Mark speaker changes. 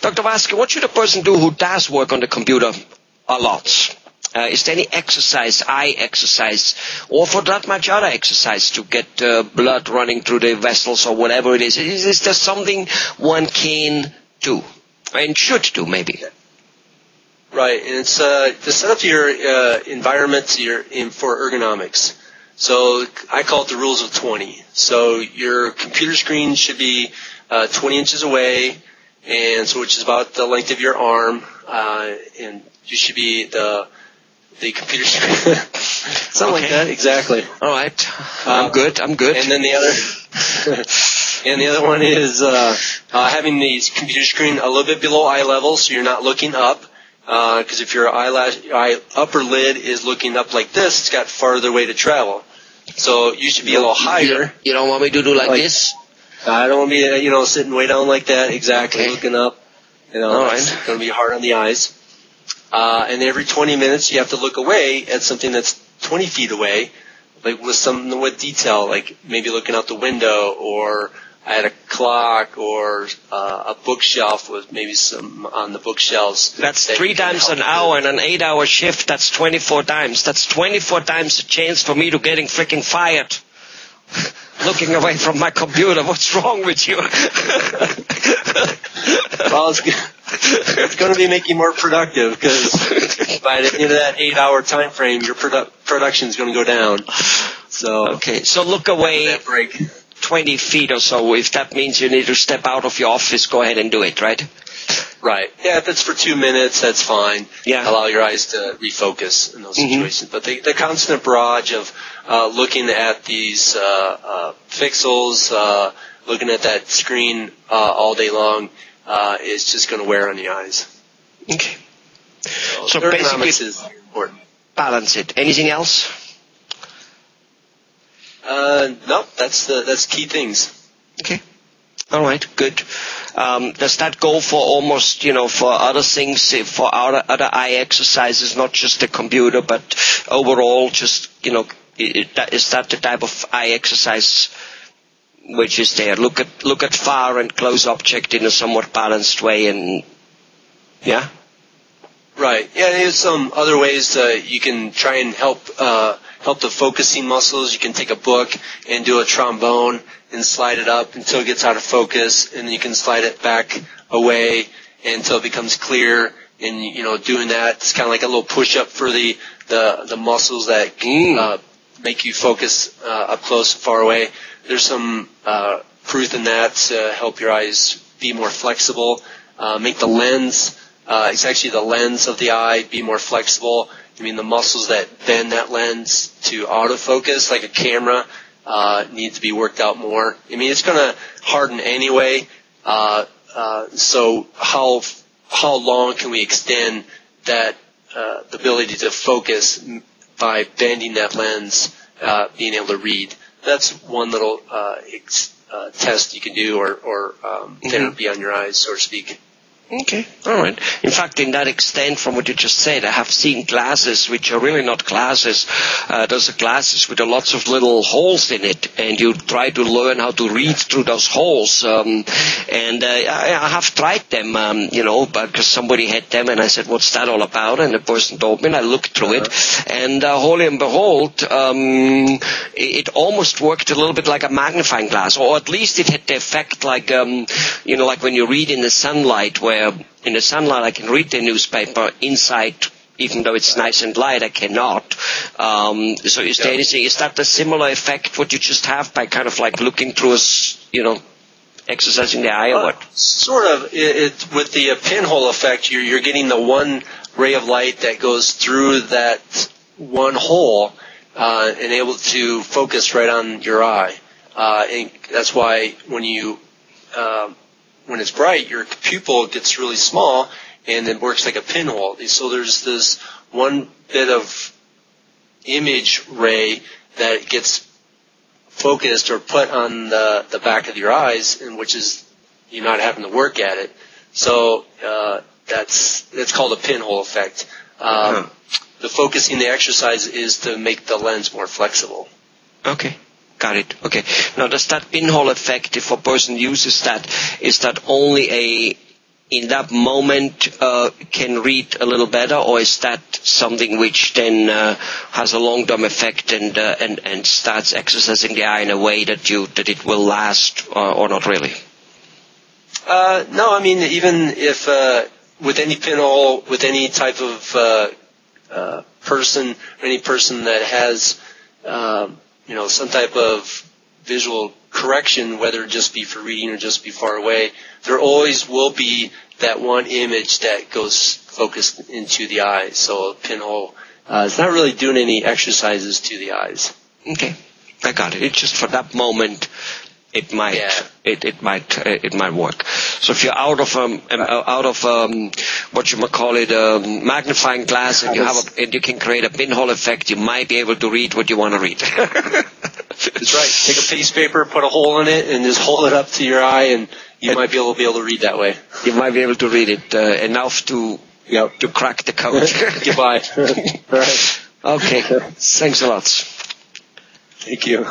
Speaker 1: Dr. Vasquez, what should a person do who does work on the computer a lot? Is there any exercise, eye exercise, or for that much other exercise to get blood running through the vessels or whatever it is? Is there something one can do and should do maybe?
Speaker 2: Right, and it's to set up your environment for ergonomics. So I call it the rules of 20. So your computer screen should be 20 inches away, and so which is about the length of your arm, and you should be the computer screen. Something like that, exactly.
Speaker 1: All right, I'm good.
Speaker 2: And then the other one is having the computer screen a little bit below eye level, so you're not looking up. Because if your eye upper lid is looking up like this, it's got farther way to travel. So you should be a little higher.
Speaker 1: You don't want me to do like this?
Speaker 2: I don't want to be, sitting way down like that. Exactly, looking up.
Speaker 1: All right.
Speaker 2: It's going to be hard on the eyes. And every 20 minutes, you have to look away at something that's 20 feet away, like with something with detail, like maybe looking out the window or at a clock or a bookshelf with maybe some on the bookshelves.
Speaker 1: That's 3 times an hour in an 8-hour shift. That's 24 times. That's 24 times the chance for me to getting freaking fired. Looking away from my computer. What's wrong with you?
Speaker 2: Well, it's going to be making you more productive because by the end of that 8-hour time frame, your production is going to go down. So
Speaker 1: look away.
Speaker 2: That break.
Speaker 1: 20 feet or so. If that means you need to step out of your office, go ahead and do it, right?
Speaker 2: Right. Yeah, if it's for 2 minutes, that's fine.
Speaker 1: Yeah.
Speaker 2: Allow your eyes to refocus in those situations. But the constant barrage of looking at these pixels, looking at that screen all day long is just going to wear on the eyes.
Speaker 1: Okay.
Speaker 2: So basically, is important.
Speaker 1: Balance it. Anything else?
Speaker 2: No, that's key things.
Speaker 1: Okay. All right, good. Does that go for almost, for other things, for other eye exercises, not just the computer, but overall just, is that the type of eye exercise which is there? Look at far and close object in a somewhat balanced way and, yeah?
Speaker 2: Right. Yeah, there's some other ways you can try and help the focusing muscles. You can take a book and do a trombone and slide it up until it gets out of focus, and then you can slide it back away until it becomes clear. And doing that, it's kind of like a little push-up for the muscles that make you focus up close and far away. There's some proof in that to help your eyes be more flexible, make the lens. It's actually the lens of the eye be more flexible. I mean, the muscles that bend that lens to autofocus, like a camera, need to be worked out more. I mean, it's going to harden anyway. So how long can we extend that the ability to focus by bending that lens, being able to read? That's one little test you can do, or therapy on your eyes, so to speak.
Speaker 1: Okay, all right. In fact, in that extent from what you just said, I have seen glasses which are really not glasses. Those are glasses with lots of little holes in it, and you try to learn how to read through those holes. I have tried them, because somebody had them, and I said, what's that all about? And the person told me, and I looked through it, and holy and behold, it almost worked a little bit like a magnifying glass, or at least it had the effect like, like when you read in the sunlight, where in the sunlight I can read the newspaper, inside, even though it's nice and light, I cannot. So is there anything, is that the similar effect what you just have by kind of like looking through exercising the eye or what?
Speaker 2: Sort of. With the pinhole effect, you're getting the one ray of light that goes through that one hole and able to focus right on your eye. And that's why when it's bright, your pupil gets really small and it works like a pinhole. So there's this one bit of image ray that gets focused or put on the back of your eyes, and which is you're not having to work at it. So that's called a pinhole effect. The focusing the exercise is to make the lens more flexible.
Speaker 1: Okay. Got it. Okay. Now, does that pinhole effect, if a person uses that, is that only in that moment can read a little better, or is that something which then has a long-term effect and starts exercising the eye in a way that it will last, or not really?
Speaker 2: No, I mean, even if with any pinhole, with any type of person, or any person that has some type of visual correction, whether it just be for reading or just be far away, there always will be that one image that goes focused into the eye. So a pinhole, it's not really doing any exercises to the eyes.
Speaker 1: Okay, I got it. It's just for that moment, it might work. So if you're out of what you might call it, magnifying glass, and you can create a pinhole effect, you might be able to read what you want to read.
Speaker 2: That's right. Take a piece of paper, put a hole in it, and just hold it up to your eye, and you might be able to read that way.
Speaker 1: You might be able to read it enough to crack the code.
Speaker 2: Goodbye. All right.
Speaker 1: Okay. Thanks a lot.
Speaker 2: Thank you.